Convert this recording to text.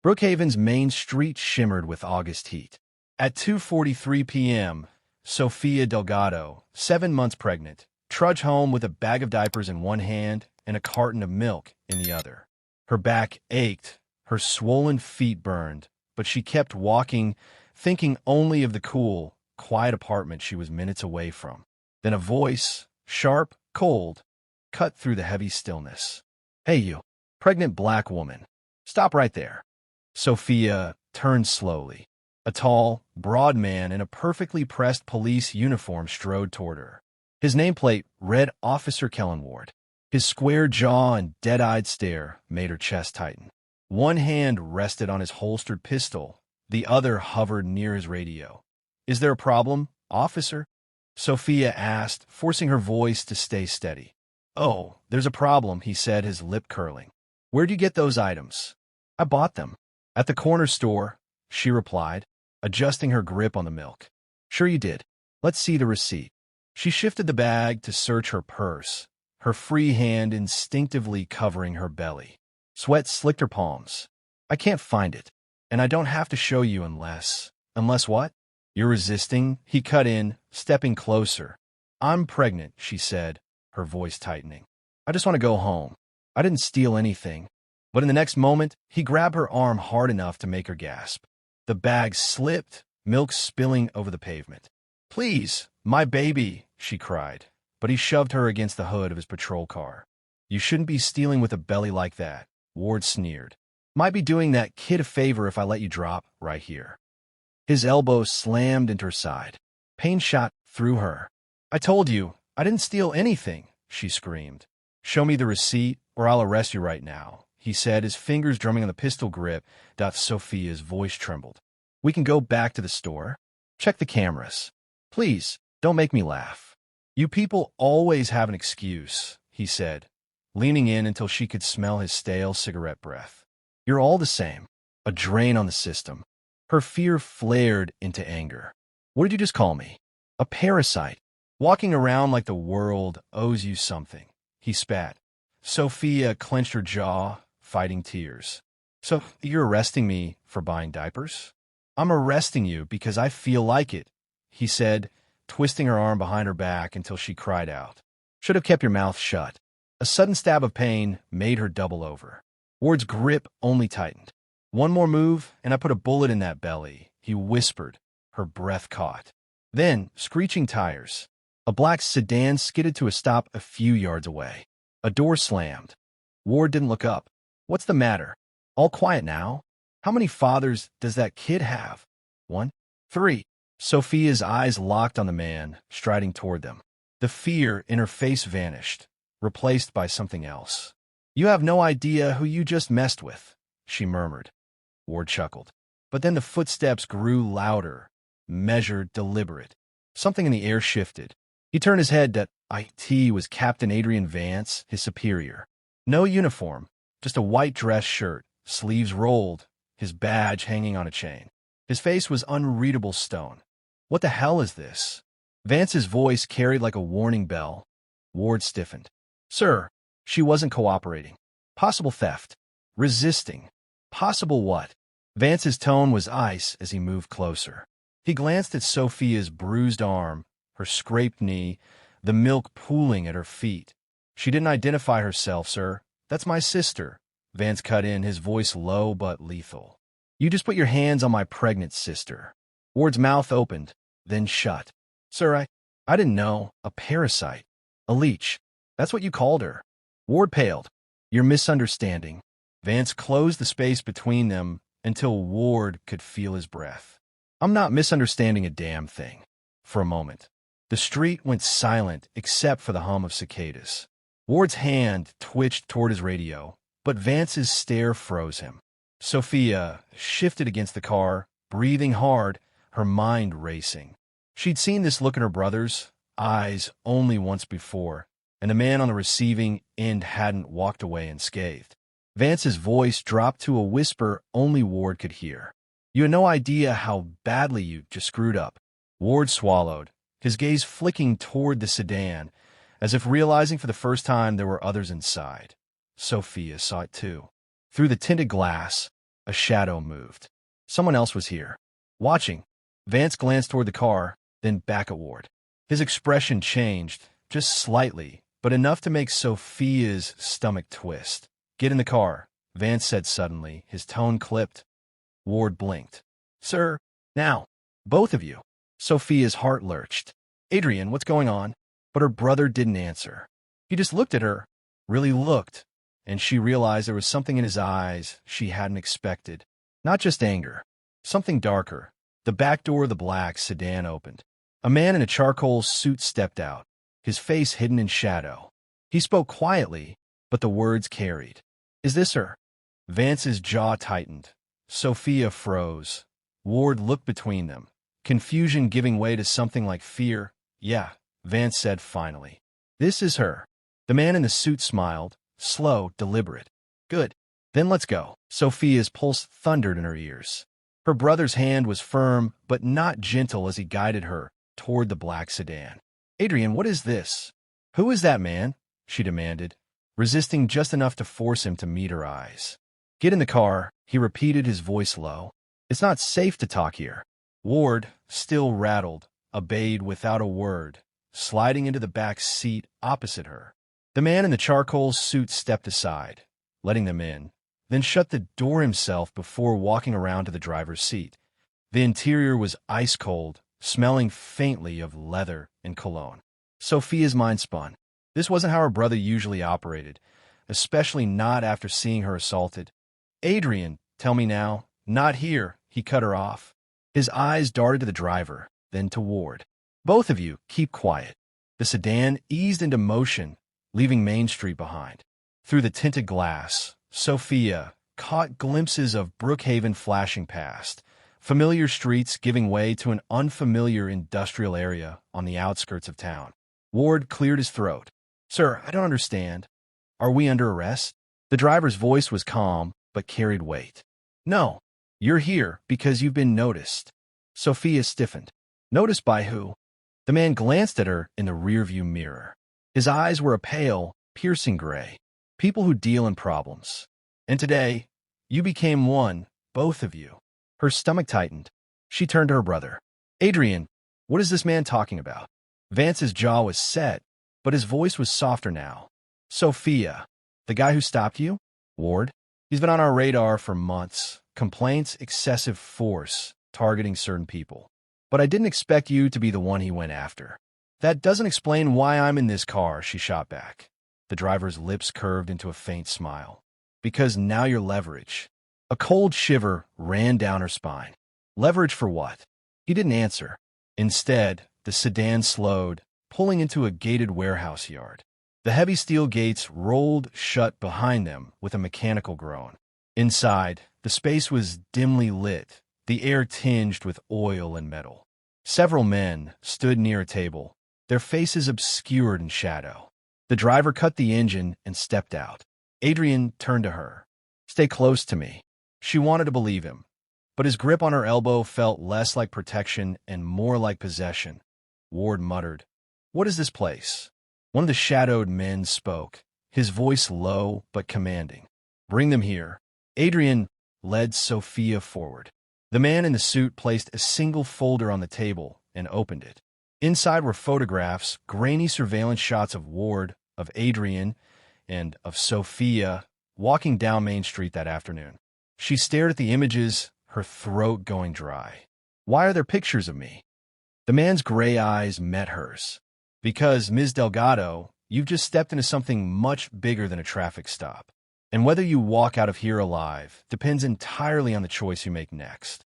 Brookhaven's main street shimmered with August heat. At 2:43 p.m., Sofia Delgado, 7 months pregnant, trudged home with a bag of diapers in one hand and a carton of milk in the other. Her back ached, her swollen feet burned, but she kept walking, thinking only of the cool, quiet apartment she was minutes away from. Then a voice, sharp, cold, cut through the heavy stillness. "Hey you, pregnant black woman. Stop right there." Sofia turned slowly. A tall, broad man in a perfectly pressed police uniform strode toward her. His nameplate read Officer Kellen Ward. His square jaw and dead-eyed stare made her chest tighten. One hand rested on his holstered pistol, the other hovered near his radio. "Is there a problem, officer?" Sofia asked, forcing her voice to stay steady. "Oh, there's a problem," he said, his lip curling. "Where'd you get those items?" "I bought them." "At the corner store," she replied, adjusting her grip on the milk. "Sure you did. Let's see the receipt." She shifted the bag to search her purse, her free hand instinctively covering her belly. Sweat slicked her palms. "I can't find it, and I don't have to show you unless—" "Unless what?" "You're resisting," he cut in, stepping closer. "I'm pregnant," she said, her voice tightening. "I just want to go home. I didn't steal anything." But in the next moment, he grabbed her arm hard enough to make her gasp. The bag slipped, milk spilling over the pavement. "Please, my baby," she cried, but he shoved her against the hood of his patrol car. "You shouldn't be stealing with a belly like that," Ward sneered. "Might be doing that kid a favor if I let you drop right here." His elbow slammed into her side. Pain shot through her. "I told you, I didn't steal anything," she screamed. "Show me the receipt, or I'll arrest you right now," he said, his fingers drumming on the pistol grip. Sofia's voice trembled. "We can go back to the store. Check the cameras. Please, don't make me laugh. You people always have an excuse," he said, leaning in until she could smell his stale cigarette breath. "You're all the same. A drain on the system." Her fear flared into anger. "What did you just call me? A parasite. Walking around like the world owes you something," he spat. Sofia clenched her jaw, fighting tears. "So you're arresting me for buying diapers?" "I'm arresting you because I feel like it," he said, twisting her arm behind her back until she cried out. "Should have kept your mouth shut." A sudden stab of pain made her double over. Ward's grip only tightened. "One more move, and I put a bullet in that belly," he whispered, her breath caught. Then, screeching tires. A black sedan skidded to a stop a few yards away. A door slammed. Ward didn't look up. "What's the matter? All quiet now? How many fathers does that kid have?" "1, 3. Sofia's eyes locked on the man, striding toward them. The fear in her face vanished, replaced by something else. "You have no idea who you just messed with," she murmured. Ward chuckled. But then the footsteps grew louder, measured, deliberate. Something in the air shifted. He turned his head. It was Captain Adrian Vance, his superior. No uniform, just a white dress shirt, sleeves rolled, his badge hanging on a chain. His face was unreadable stone. "What the hell is this?" Vance's voice carried like a warning bell. Ward stiffened. "Sir," she wasn't cooperating. "Possible theft. Resisting. Possible what?" Vance's tone was ice as he moved closer. He glanced at Sofia's bruised arm, her scraped knee, the milk pooling at her feet. "She didn't identify herself, sir. That's my sister." Vance cut in, his voice low but lethal. "You just put your hands on my pregnant sister." Ward's mouth opened, then shut. "Sir, I didn't know. A parasite. A leech. That's what you called her." Ward paled. "You're misunderstanding." Vance closed the space between them until Ward could feel his breath. "I'm not misunderstanding a damn thing." For a moment, the street went silent except for the hum of cicadas. Ward's hand twitched toward his radio, but Vance's stare froze him. Sofia shifted against the car, breathing hard, her mind racing. She'd seen this look in her brother's eyes only once before, and the man on the receiving end hadn't walked away unscathed. Vance's voice dropped to a whisper only Ward could hear. "You had no idea how badly you just screwed up." Ward swallowed, his gaze flicking toward the sedan, as if realizing for the first time there were others inside. Sofia saw it too. Through the tinted glass, a A shadow moved. Someone else was here. Watching. Vance glanced toward the car, then back at Ward. His expression changed, just slightly, but enough to make Sophia's stomach twist. "Get in the car," Vance said suddenly, his tone clipped. Ward blinked. "Sir, now, both of you." Sophia's heart lurched. "Adrian, what's going on?" But her brother didn't answer. He just looked at her, really looked, and she realized there was something in his eyes she hadn't expected. Not just anger, something darker. The back door of the black sedan opened. A man in a charcoal suit stepped out, his face hidden in shadow. He spoke quietly, but the words carried. "Is this her?" Vance's jaw tightened. Sophia froze. Ward looked between them, confusion giving way to something like fear. "Yeah," Vance said finally. "This is her." The man in the suit smiled, slow, deliberate. "Good. Then let's go." Sophia's pulse thundered in her ears. Her brother's hand was firm, but not gentle as he guided her toward the black sedan. "Adrian, what is this? Who is that man?" she demanded, resisting just enough to force him to meet her eyes. "Get in the car," he repeated, his voice low. "It's not safe to talk here." Ward, still rattled, obeyed without a word, sliding into the back seat opposite her. The man in the charcoal suit stepped aside, letting them in, then shut the door himself before walking around to the driver's seat. The interior was ice-cold, smelling faintly of leather and cologne. Sophia's mind spun. This wasn't how her brother usually operated, especially not after seeing her assaulted. "Adrian, tell me now." "Not here," he cut her off. His eyes darted to the driver, then to Ward. "Both of you, keep quiet." The sedan eased into motion, leaving Main Street behind. Through the tinted glass, Sophia caught glimpses of Brookhaven flashing past, familiar streets giving way to an unfamiliar industrial area on the outskirts of town. Ward cleared his throat. "Sir, I don't understand. Are we under arrest?" The driver's voice was calm, but carried weight. "No, you're here because you've been noticed." Sophia stiffened. "Noticed by who?" The man glanced at her in the rearview mirror. His eyes were a pale, piercing gray. "People who deal in problems. And today, you became one, both of you." Her stomach tightened. She turned to her brother. "Adrian, what is this man talking about?" Vance's jaw was set, but his voice was softer now. "Sophia, the guy who stopped you?" "Ward. He's been on our radar for months. Complaints, excessive force, targeting certain people. But I didn't expect you to be the one he went after." "That doesn't explain why I'm in this car," she shot back. The driver's lips curved into a faint smile. "Because now you're leverage." A cold shiver ran down her spine. "Leverage for what?" He didn't answer. Instead, the sedan slowed, pulling into a gated warehouse yard. The heavy steel gates rolled shut behind them with a mechanical groan. Inside, the space was dimly lit, the air tinged with oil and metal. Several men stood near a table, their faces obscured in shadow. The driver cut the engine and stepped out. Adrian turned to her. "Stay close to me." She wanted to believe him, but his grip on her elbow felt less like protection and more like possession. Ward muttered, "What is this place?" One of the shadowed men spoke, his voice low but commanding. "Bring them here." Adrian led Sophia forward. The man in the suit placed a single folder on the table and opened it. Inside were photographs, grainy surveillance shots of Ward, of Adrian, and of Sophia walking down Main Street that afternoon. She stared at the images, her throat going dry. "Why are there pictures of me?" The man's gray eyes met hers. "Because, Ms. Delgado, you've just stepped into something much bigger than a traffic stop. And whether you walk out of here alive depends entirely on the choice you make next."